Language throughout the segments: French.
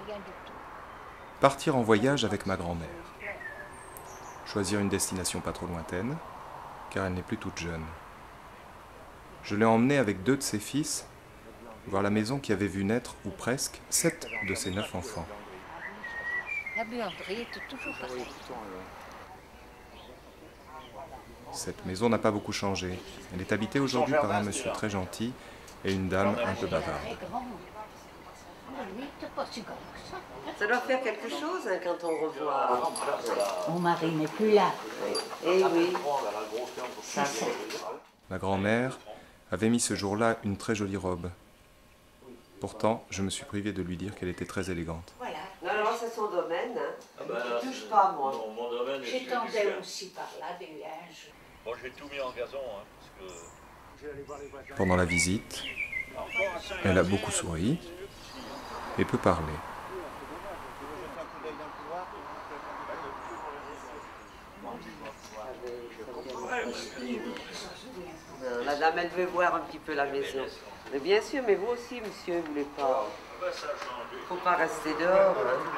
rien du tout. Partir en voyage avec ma grand-mère. Choisir une destination pas trop lointaine, car elle n'est plus toute jeune. Je l'ai emmenée avec 2 de ses fils, voir la maison qui avait vu naître, ou presque, 7 de ses 9 enfants. La buanderie était toujours pareille. Cette maison n'a pas beaucoup changé. Elle est habitée aujourd'hui par un monsieur très gentil et une dame un peu bavarde. Oui, c'est pas si grand que ça. Ça doit faire quelque chose hein, quand on revoit. Mon mari n'est plus là. Eh oui. C'est ça. Ma grand-mère avait mis ce jour-là une très jolie robe. Pourtant, je me suis privé de lui dire qu'elle était très élégante. Voilà. Non, non, c'est son domaine. Hein. Je touche pas, moi. Mon domaine, J'étendais aussi par là des linges. bon, j'ai tout mis en gazon, hein, parce que... Pendant la visite, elle a beaucoup souri et peu parlé. La dame, elle veut voir un petit peu la maison. Mais bien sûr, mais vous aussi, monsieur, vous voulez pas. Faut pas rester dehors. Hein.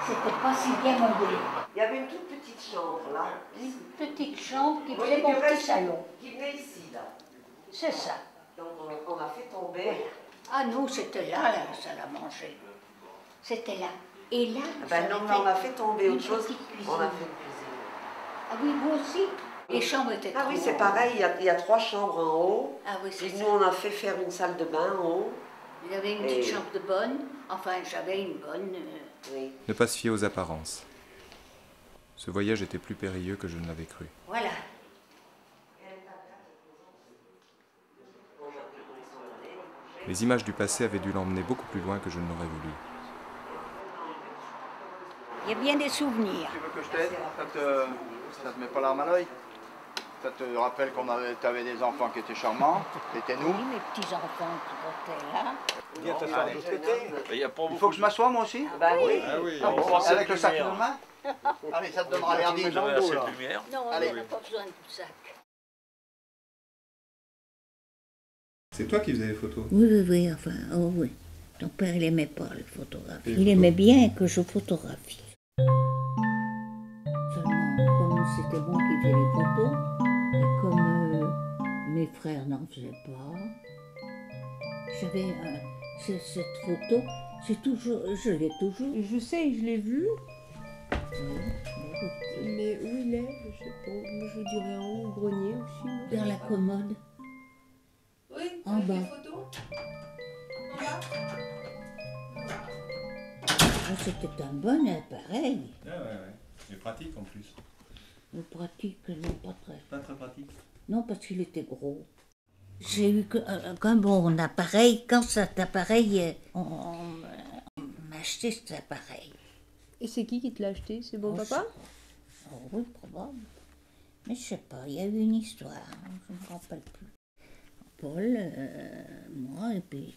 C'était pas si bien meublé. Il y avait une toute petite chambre là. Une petite chambre qui Oui, faisait mon qui petit reste- salon. Qui venait ici là. C'est ça. Donc on a fait tomber. Ah nous, c'était là, la salle à manger. C'était là. Et là, Ben non, mais on a fait tomber une autre chose. petite cuisine. On a fait une cuisine. Ah oui, vous aussi. Les chambres étaient Ah oui, trop c'est grandes. pareil, il y a 3 chambres en haut. Ah oui, c'est Puis ça. nous, on a fait faire une salle de bain en haut. Il y avait une Et- petite chambre de bonne. Enfin, j'avais une bonne. Oui. Ne pas se fier aux apparences. Ce voyage était plus périlleux que je ne l'avais cru. Voilà. Les images du passé avaient dû l'emmener beaucoup plus loin que je ne l'aurais voulu. Il y a bien des souvenirs. Tu veux que je t'aide? Ça te met pas l'arme à l'œil? Ça te rappelle qu'on t'avais des enfants qui étaient charmants, c'était nous. Oui, mes petits-enfants qui étaient là. Viens t'asseoir de l'autre côté. Il y a pas Il faut que je m'assoie moi aussi? Ben oui. On voit Avec cette le sac lumière. de main? Allez, ça te donnera l'air digne Vous dans avez le dos assez là. de lumière. Non, Allez. on n'a pas besoin de sac. C'est toi qui faisais les photos? Oui, enfin, oh oui. Ton père, il aimait pas les photographies. Il aimait bien que je photographie. Seulement, comme c'était moi qui faisais les photos, et comme mes frères n'en faisaient pas, j'avais cette photo, je l'ai toujours. Je sais, je l'ai vu, Oui, mais où il est, je sais pas. Moi, je dirais en haut, au grenier aussi. non? dans la commode. Oui, En bas. Ah, c'était un bon appareil. Ouais. C'est pratique en plus. Le pratique, non pas très. Pas très pratique. Non, parce qu'il était gros. J'ai eu qu'un bon appareil. Quand cet appareil, on m'a acheté cet appareil. Et c'est qui te l'a acheté? C'est bon Oh, papa? Oh, oui, probable. Mais je sais pas, il y a eu une histoire, je ne me rappelle plus. Paul, moi, et puis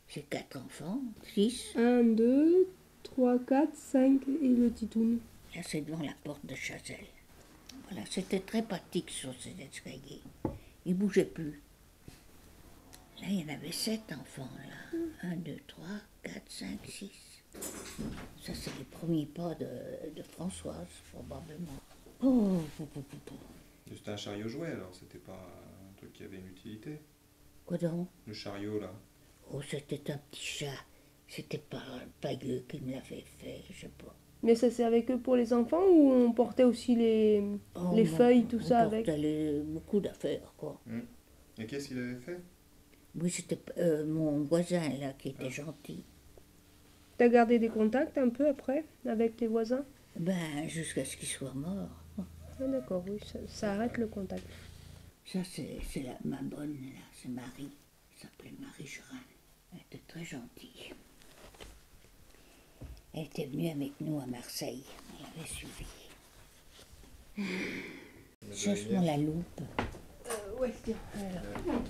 j'ai 4 enfants, 6. 1, 2, 3, 4, 5 et le titoun. Là, c'est devant la porte de Chazelle. Voilà, c'était très pratique sur ces escaliers. Ils ne bougeaient plus. Là, il y en avait 7 enfants, là. 1, 2, 3, 4, 5, 6. Ça, c'est les premiers pas de Françoise, probablement. Oh, C'était un chariot jouet alors, c'était pas un truc qui avait une utilité. quoi donc? Le chariot là. Oh, c'était un petit chat. C'était pas un pailleux qui me l'avait fait, je sais pas. Mais ça servait que pour les enfants ou on portait aussi les Oh, feuilles, tout on ça avec? portait beaucoup d'affaires, quoi. Et qu'est-ce qu'il avait fait? Oui, c'était mon voisin, là, qui était gentil. T'as gardé des contacts un peu après avec tes voisins? Ben, jusqu'à ce qu'il soit mort. Ah d'accord, oui, ça arrête le contact. Ça, c'est ma bonne, là, c'est Marie. Elle s'appelait Marie Gerin. Elle était très gentille. Elle était venue avec nous à Marseille. On l'avait suivie. Cherche-moi la loupe. Ouais, tiens, alors.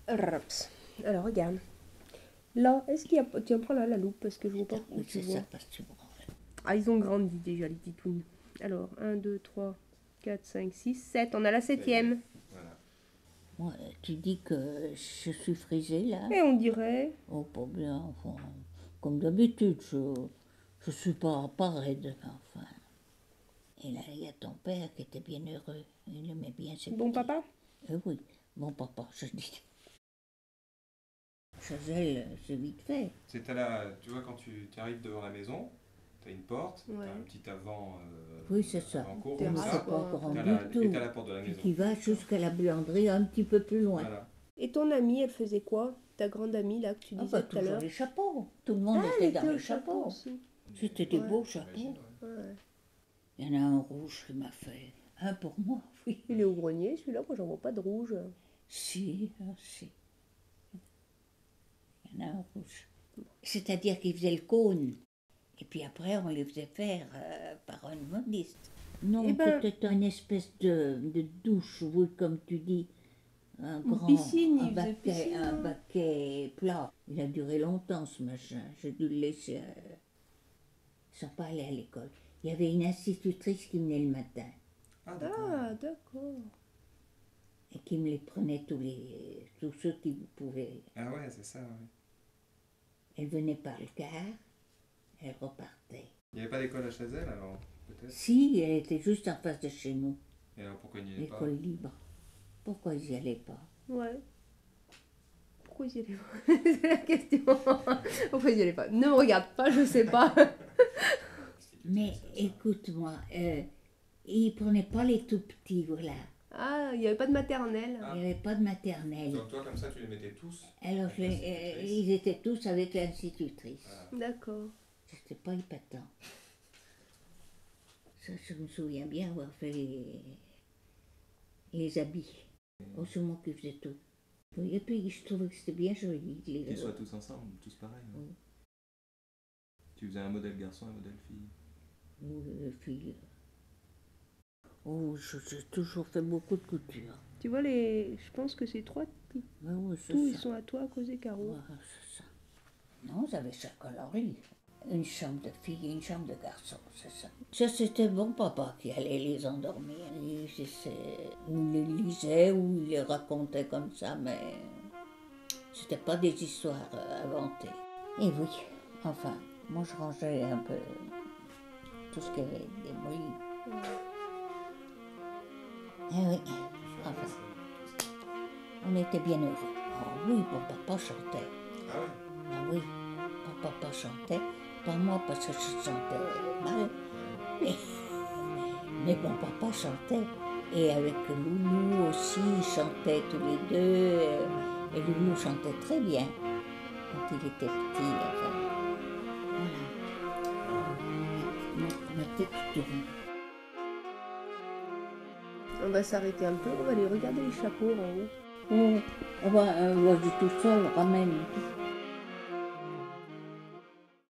Raps. Alors, regarde. Là, est-ce qu'il y a... Tiens, prends là la loupe, parce que je vois pas où Oui, tu c'est vois. ça, parce que tu branles. Ah, ils ont grandi déjà, les titounes. Alors, 1, 2, 3, 4, 5, 6, 7. On a la 7e. Voilà. Moi, tu dis que je suis frisée là? Et on dirait. Oh, pas bien, enfin, comme d'habitude, je suis pas raide, enfin. Et là, il y a ton père qui était bien heureux. Il aimait bien ses Bon petits. papa? Oui, bon papa, je dis. Chazelle, c'est vite fait. C'est tu vois, quand tu arrives devant la maison, tu as une porte, Ouais. tu as un petit avant. Oui, c'est ça. Avant-cour, Terrasse, comme C'est ça. pas grand T'as du tout. et t'as la porte de la Puis maison. qui va jusqu'à la buanderie un petit peu plus loin. Voilà. Et ton amie, elle faisait quoi? Ta grande amie là que tu Ah disais bah, tout à toujours l'heure? les chapeaux. Tout le monde elle était dans était les au chapeau chapeaux. aussi. C'était des Ouais. beaux chapeaux. Ouais. Il y en a un rouge qui m'a fait. Un pour moi, oui. Il est au grenier celui-là, moi j'en vois pas de rouge. Si, si. Il y en a un rouge. C'est-à-dire qu'il faisait le cône. Et puis après, on les faisait faire par un modiste. Non, Eh ben- c'était une espèce de douche, oui, comme tu dis. Un Une grand piscine, il un faisait baquet, piscine, un ouais. baquet plat. Il a duré longtemps, ce machin. J'ai dû le laisser sans pas aller à l'école. Il y avait une institutrice qui venait le matin Ah, d'accord. Ah, d'accord. et qui me les prenait tous ceux qui pouvaient. Ah ouais, c'est ça, ouais. Elle venait par le quart, elle repartait. Il n'y avait pas d'école à Chazelle, alors, peut-être? Si, elle était juste en face de chez nous, Et alors, pourquoi il n'y allait pas? l'école libre. Pourquoi ils n'y allaient pas? Ouais. Pourquoi ils y allaient pas? C'est la question. Pourquoi ils y allaient pas? Ne me regarde pas, je sais pas. Mais écoute-moi, ils ne prenaient pas les tout petits, voilà. Ah, il n'y avait pas de maternelle. Ah. Il n'y avait pas de maternelle. Donc toi, comme ça, tu les mettais tous? Alors, ils étaient tous avec l'institutrice. D'accord. C'était pas épatant. Ça, je me souviens bien avoir fait les habits. Oh, c'est moi qui faisais tout. Oui, et puis, je trouvais que c'était bien joli. Qu'ils soient tous ensemble, tous pareils. Ouais. Oui. Tu faisais un modèle garçon et un modèle fille. Oui, filles. Oh, j'ai toujours fait beaucoup de couture. Tu vois, je pense que ces trois Oui, oui, c'est tout, ils ça. sont à toi à cause des carreaux. Ouais, c'est ça. Non, j'avais chaque coloris. Une chambre de fille et une chambre de garçon, c'est ça. Ça, c'était bon papa qui allait les endormir. Il les lisait ou il les racontait comme ça, mais c'était pas des histoires inventées. Et oui, enfin, moi je rangeais un peu tout ce qui avait démoli. Eh oui, enfin, on était bien heureux. Oh oui, bon papa chantait. Ah ouais? Ah oui, mon papa chantait, pas moi parce que je chantais mal, mais mon papa chantait. Et avec Loulou aussi, ils chantaient tous les deux. Et Loulou chantait très bien quand il était petit. Enfin, voilà. Ma tête tourne. On va s'arrêter un peu, on va aller regarder les chapeaux en haut. Oh, vas-y tout seul, ramène.